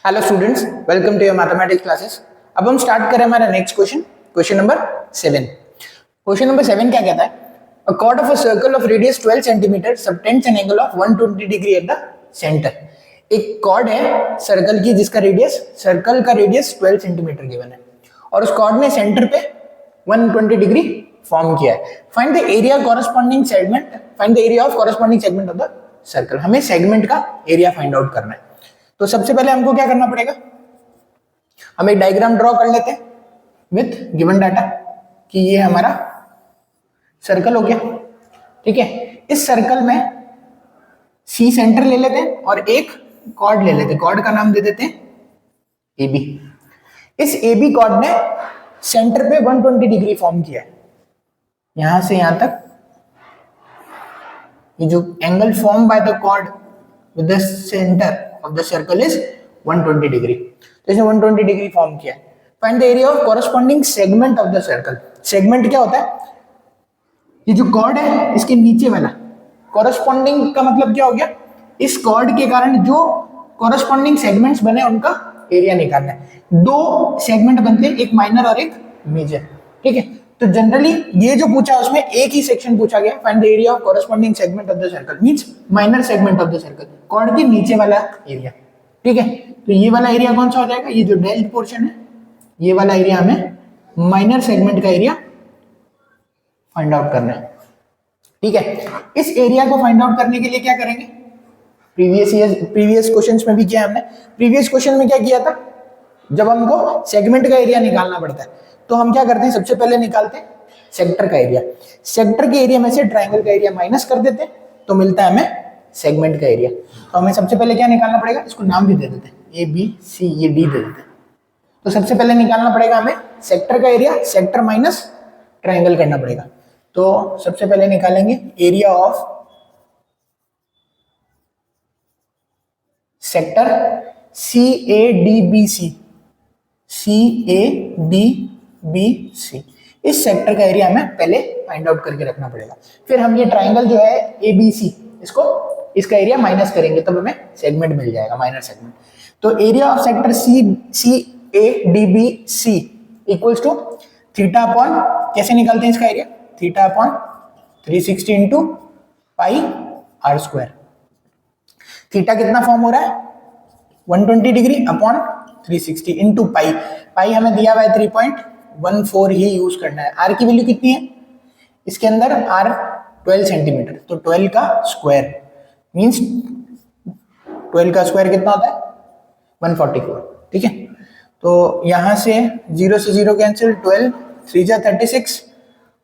Hello students, welcome to your mathematics classes. अब हम start करें हमारा next question number 7। Question number 7 क्या कहता है? A chord of a circle of radius 12 cm subtends an angle of 120 degree at the centre. एक cord है circle की जिसका रेडियस, सर्कल का रेडियस 12 सेंटीमीटर गिवन है और उस कॉर्ड ने सेंटर पे 120 डिग्री फॉर्म किया है। Find the area corresponding segment, find the area of corresponding segment of the circle. हमें सेगमेंट का एरिया फाइंड आउट करना है। तो सबसे पहले हमको क्या करना पड़ेगा, हम एक डायग्राम ड्रॉ कर लेते हैं विथ गिवन डाटा कि ये हमारा सर्कल हो गया। ठीक है, इस सर्कल में सी सेंटर ले लेते हैं और एक कॉर्ड ले लेते हैं, कॉर्ड का नाम दे देते हैं ए बी। इस ए बी कॉर्ड ने सेंटर पे 120 डिग्री फॉर्म किया है। यहां से यहां तक ये जो angle form by the cord with the centre of the circle is 120 degree. तो इसने 120 डिग्री फॉर्म किया है। Find the area of corresponding segment of the circle. Segment क्या होता है? ये जो कॉर्ड है इसके नीचे वाला, कॉरस्पॉन्डिंग का मतलब क्या हो गया? इस कॉर्ड के कारण जो कॉरस्पॉन्डिंग सेगमेंट्स बने उनका एरिया निकालना है। दो सेगमेंट बनते हैं, एक माइनर और एक मेजर। ठीक है, तो जनरली ये जो पूछा है उसमें एक ही सेक्शन पूछा गया, find the area of corresponding segment of the circle, means minor segment of the circle, chord के नीचे वाला एरिया। ठीक है, तो ये वाला एरिया कौन सा हो जाएगा? ये जो डेल्ट पोर्शन है, ये वाला एरिया हमें माइनर सेगमेंट का एरिया फाइंड आउट करना है। ठीक है, इस एरिया को फाइंड आउट करने के लिए क्या करेंगे? प्रीवियस क्वेश्चंस में भी किया हमने। प्रीवियस क्वेश्चन में क्या किया था? जब हमको सेगमेंट का एरिया निकालना पड़ता है तो हम क्या करते हैं, सबसे पहले निकालते हैं सेक्टर का एरिया। सेक्टर के एरिया में से ट्राइंगल का एरिया माइनस कर देते हैं तो मिलता है हमें सेगमेंट का एरिया। तो हमें सबसे पहले क्या निकालना पड़ेगा? इसको नाम भी दे देते हैं, ए बी सी, ये डी दे देते हैं। तो सबसे पहले निकालना पड़ेगा हमें सेक्टर का एरिया, सेक्टर माइनस ट्राइंगल करना पड़ेगा। तो सबसे पहले निकालेंगे area of sector C A D B C, C A D B C. इस सेक्टर का एरिया हमें पहले फाइंड आउट करके रखना पड़ेगा। फिर हम ये ट्राइंगल जो है ए बी सी, इसका एरिया माइनस करेंगे तब हमें सेगमेंट मिल जाएगा, माइनर सेगमेंट। तो area of sector C A D B C equals to theta upon, कैसे निकालते हैं इसका area? Theta upon 360 into pi r square. थीटा कितना फॉर्म हो रहा है? 120 degree upon 360 into pi. Pi हमें दिया हुआ है 3.14 ही यूज करना है। आर की वैल्यू कितनी है इसके अंदर? आर 12 सेंटीमीटर, तो 12 का स्क्वायर मींस 12 का स्क्वायर कितना होता है? 144। ठीक है, तो यहां से 0 से 0 कैंसिल, 12 3 जा 36,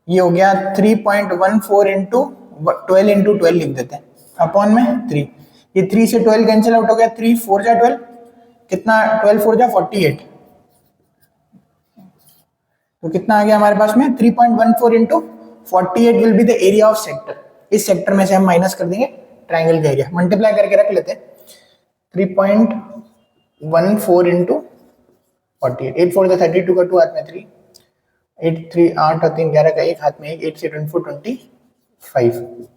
ये हो गया 3.14 इंटू 12 इंटू 12 लिख देते हैं अपॉन में 3। ये 3 से 12 कैंसिल आउट हो गया, 3 4 जा 12, कितना? 12 4 जा 48, तो कितना आ गया हमारे पास में? 3.14 into 48 will be the area of sector. इस सेक्टर में से हम माइनस कर देंगे ट्राइंगल का एरिया, मल्टीप्लाई करके रख लेते हैं। 3.14 इंटू 48, 8 4 32 का 2 हाथ में 3, 8 3 8 और 3 11 का 1 हाथ में 1, 8 से 24 25,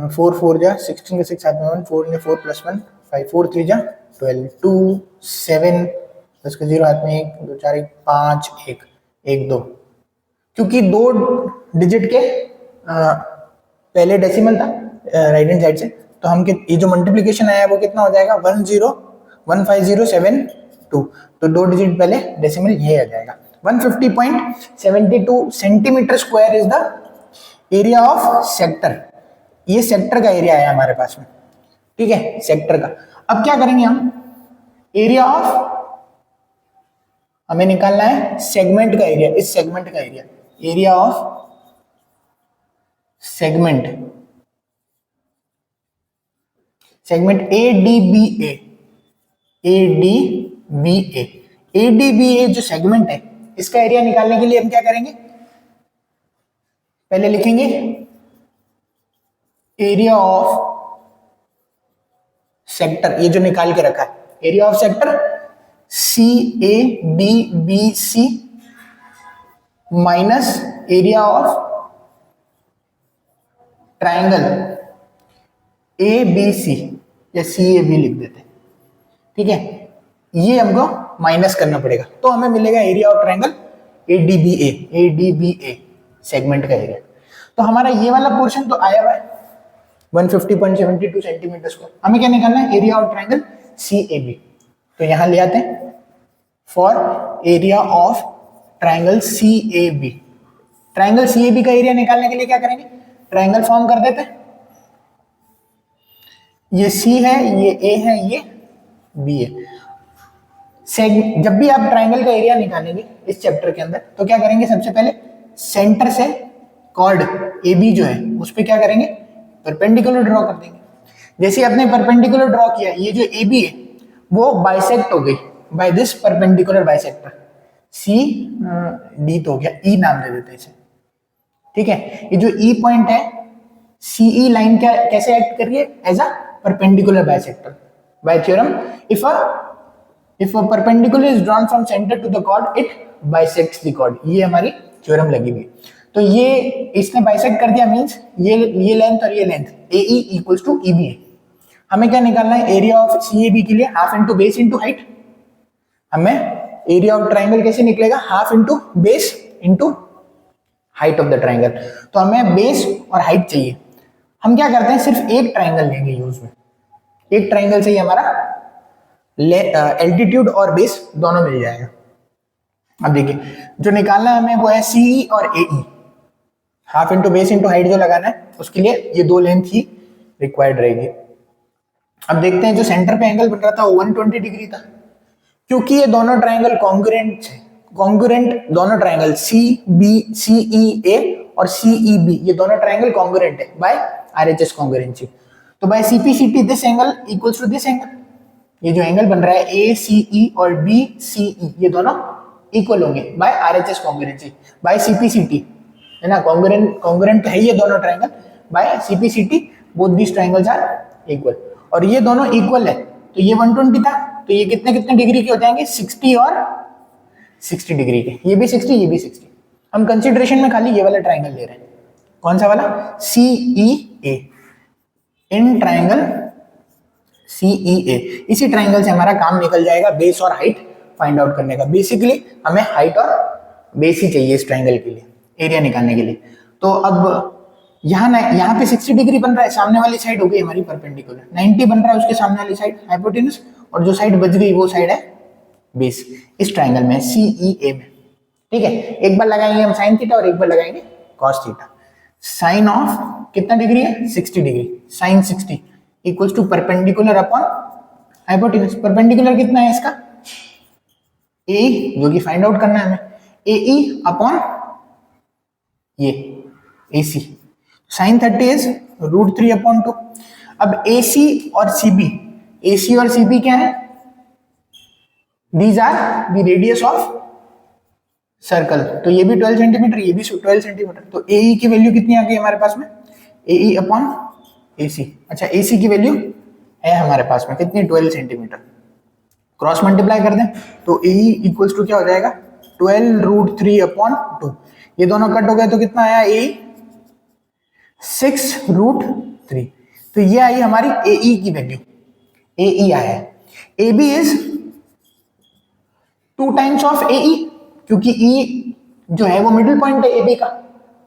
4 4 जा 16 का 6 हाथ में 1, 4 ने 4 प्लस 1 5, 4 3 जा 12, 2 7, 10 का 0 हाथ में 1 2 4 1 5 1 1 2, क्योंकि दो डिजिट के पहले डेसिमल था राइट हैंड साइड से, तो हम ये जो मल्टीप्लिकेशन आया है वो कितना हो जाएगा? 101507 तो दो डिजिट पहले डेसिमल ये आ जाएगा। 150.72 centimetre square is the area of sector. ये सेक्टर का एरिया है हमारे पास में। ठीक है, सेक्टर का। अब क्या करेंगे हम? एरिया ऑफ, हमें निकालना है सेगमेंट का एरिया, इस सेगमेंट का area, area of segment, segment A D B A, A D B A, A D B A जो सेगमेंट है इसका एरिया निकालने के लिए हम क्या करेंगे? पहले लिखेंगे एरिया ऑफ सेक्टर, ये जो निकाल के रखा है, area of sector C A D B C minus area of triangle A B C, या सी ए बी लिख देते हैं, ठीक है, ये हमको माइनस करना पड़ेगा, तो हमें मिलेगा एरिया ऑफ ट्रायंगल एडीबीए सेगमेंट का एरिया। तो हमारा ये वाला पोर्शन तो आया हुआ है 150.72 सेंटीमीटर स्क्वायर। हमें क्या निकालना है, एरिया ऑफ ट्रायंगल सीएबी। तो यहां ले आते हैं, for area of triangle CAB. Triangle CAB का एरिया निकालने के लिए क्या करेंगे, ट्रायंगल फॉर्म कर देते हैं। ये सी है, ये ए है, ये बी है। जब भी आप ट्रायंगल का एरिया निकालेंगे इस चैप्टर के अंदर, तो क्या करेंगे, सबसे पहले सेंटर से कॉर्ड ए बी जो है उस पर क्या करेंगे, परपेंडिकुलर ड्रॉ कर देंगे। जैसे आपने परपेंडिकुलर ड्रॉ किया, ये जो ए बी है वो बाइसेक्ट हो गई by this perpendicular bisector, C D तो हो गया, ई नाम दे देते हैं इसे, ठीक है। ये जो ई पॉइंट है, सीई लाइन क्या कैसे एक्ट कर रही है, as a perpendicular bisector by theorem if a perpendicular is drawn from center to the chord it bisects the chord। ये हमारी थ्योरम लगी हुई। तो ये इसने बाइसेक्ट कर दिया, मींस ये लेंथ और ये length AE equals to EB है। हमें क्या निकालना है, एरिया ऑफ CAB के लिए half into base into height. हमें एरिया ऑफ ट्रायंगल कैसे निकलेगा, half into base into height of the triangle. तो हमें बेस और हाइट चाहिए। हम क्या करते हैं, सिर्फ एक ट्रायंगल लेंगे यूज में, एक ट्रायंगल से ही हमारा एल्टीट्यूड और बेस दोनों मिल जाएगा। अब देखिए जो निकालना है हमें वो है सीई और AE. Half into base into height जो लगाना है उसके लिए ये दो लेंथ ही रिक्वायर्ड रहेगी। अब देखते हैं जो सेंटर पे एंगल बन रहा था वो 120 डिग्री था, क्योंकि ये दोनों ट्रायंगल कॉन्ग्रुएंट है। कॉन्ग्रुएंट दोनों ट्रायंगल CEA और CEB ये दोनों ट्रायंगल कॉन्ग्रुएंट है बाय RHS कॉन्ग्रुएंसी। तो by CPCT this angle equals to this angle. ये जो एंगल बन रहा है ACE और BCE ये दोनों इक्वल होंगे by RHS congruency by CPCT, है ना, कॉन्ग्रुएंट है ये दोनों triangle by CPCT both this triangles are equal. और ये दोनों इक्वल है, तो ये 120 था, तो ये कितने कितने डिग्री के हो जाएंगे, 60 और 60 डिग्री के, ये भी 60 ये भी 60। हम कंसिडरेशन में खाली ये वाला ट्रायंगल ले रहे हैं, कौन सा वाला, CEA। इन ट्रायंगल CEA, इसी ट्रायंगल से हमारा काम निकल जाएगा बेस और हाइट फाइंड आउट करने का। बेसिकली हमें हाइट और बेस ही चाहिए इस ट्रायंगल के लिए, एरिया निकालने के लिए। तो अब यहाँ पे 60 डिग्री बन रहा है, सामने वाली साइड हो गई हमारी परपेंडिकुलर, 90 बन रहा है उसके सामने वाली साइड हाइपोटेनस, और जो साइड बच गई वो साइड है बेस इस ट्रायंगल में CEA में, ठीक है। एक बार लगाएंगे हम साइन थीटा और एक बार लगाएंगे कॉस थीटा। साइन ऑफ कितना डिग्री है, 60 degree, sine 60 equals to perpendicular upon hypotenuse. Perpendicular कितना है इसका, ए, जो कि फाइंड आउट करना है हमें, AE अपॉन ये AC। Sine 30 is √3 upon 2। अब AC और CB क्या है, these are the radius of circle. तो ये भी 12 सेंटीमीटर, ये भी 12 सेंटीमीटर। तो AE की वैल्यू कितनी आ गई हमारे पास में, AE अपॉन AC। अच्छा AC की वैल्यू है हमारे पास में कितनी, 12 सेंटीमीटर। क्रॉस मल्टीप्लाई कर दें तो AE इक्वल्स टू क्या हो जाएगा, 12 √3 अपॉन 2। ये दोनों कट हो गए तो कितना आया, AE 6 √3। तो ये आई हमारी AE की वैल्यू, AE आया है। AB is 2 times of AE, क्योंकि E जो है वो मिडिल पॉइंट है AB का,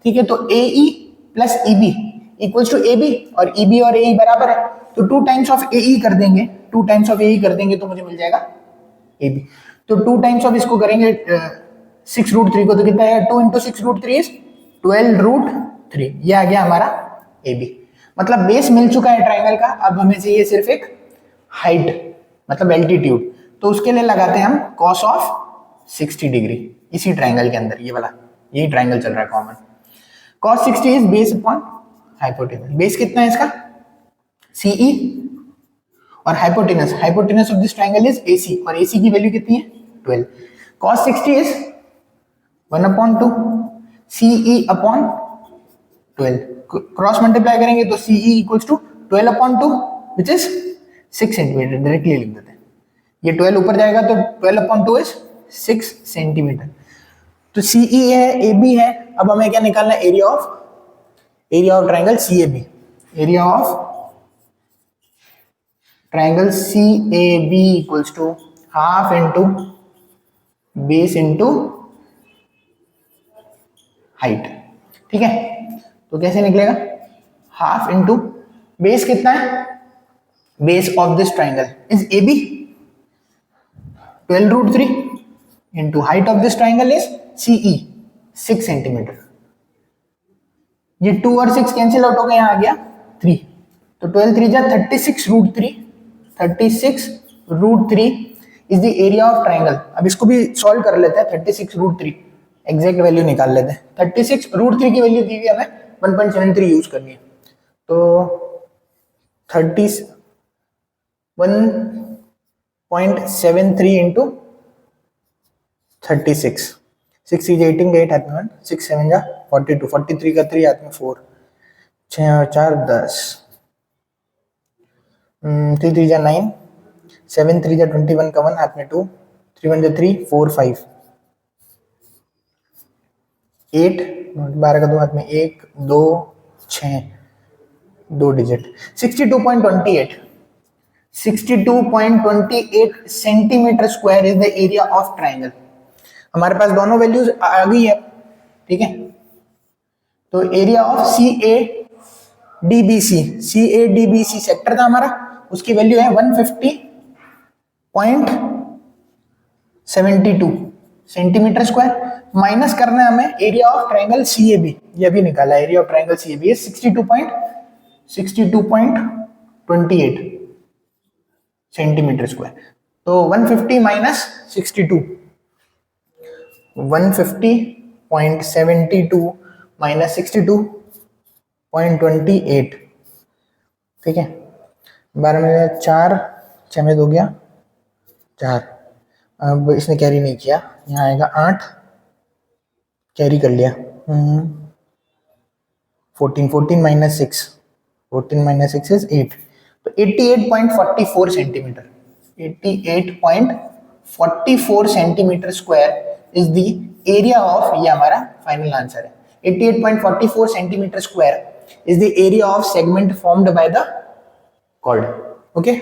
ठीक है। तो AE plus EB equals to AB, और EB और AE बराबर है, तो 2 टाइम्स ऑफ AE कर देंगे, 2 टाइम्स ऑफ AE कर देंगे तो मुझे मिल जाएगा AB। तो 2 टाइम्स ऑफ इसको करेंगे 6 √3 को, तो कितना है, 2 × 6 √3 इज 12 √3। ये आ गया हमारा AB। मतलब बेस मिल चुका है ट्रायंगल का, अब हमें चाहिए सिर्फ एक हाइट, मतलब एल्टीट्यूड। तो उसके लिए लगाते हैं हम cos ऑफ 60 डिग्री इसी ट्रायंगल के अंदर, ये वाला, यही ट्रायंगल चल रहा है common. cos 60 is base upon hypotenuse. Base कितना है इसका, CE, और hypotenuse of this triangle is AC, और AC की वैल्यू कितनी है, 12। cos 60 is 1/2 CE upon 12। Cross multiply करेंगे तो CE equals to 12/2 which is 6 centimetre. Directly लिख देते हैं, ये 12 ऊपर जाएगा तो 12/2 इज 6 सेंटीमीटर। तो CE है, AB है। अब हमें क्या निकालना है, area of triangle CAB। Area of triangle C A B equals to half into base into height. ठीक है, तो कैसे निकलेगा? हाफ इंटू बेस कितना है? Base of this triangle is A B 12√3 into height of this triangle is CE 6 centimetre. ये 2 और 6 cancel out हो गए, यहाँ आ गया 3, तो 12 3 जा 36√3, 36√3 is the area of triangle. अब इसको भी सॉल्व कर लेते हैं, 36√3 एग्जैक्ट वैल्यू निकाल लेते हैं। 36√3 की वैल्यू दी हुई हमें 1.73 यूज करनी है, तो 1.73 इंटू 36, 6 is 18 का 8 हाथ में 1, 6 7 जा 42, 43 का 3 हाथ में 4, 6 और 4 10, 3 3 जा 9, 7 3 जा 21 का 1 हाथ में 2, 3 1 जा 3, 4 5, 8 12 का 2 हाथ में 1 2 6, 2 digit, 62.28 centimetre square is the area of triangle. हमारे पास दोनों वैल्यूज आ गई है, ठीक है। तो area of C A D B C, sector था हमारा, उसकी वैल्यू है 150.72 सेंटीमीटर स्क्वायर। माइनस करना है हमें area of triangle C A B, ये भी निकाला, area of triangle C A B 62.28 centimetre square. तो 150 माइनस 62, 150.72 माइनस 62.28, ठीक है। 12 में 4, 6 में 2 गया 4, अब इसने कैरी नहीं किया, यहाँ आएगा 8, कैरी कर लिया 14 माइनस 6, 14 माइनस 6 इज 8, तो 88.44 centimetre, 88.44 centimetre square is the area of, ये हमारा फाइनल आंसर है, 88.44 centimetre square is the area of segment formed by the chord. Okay.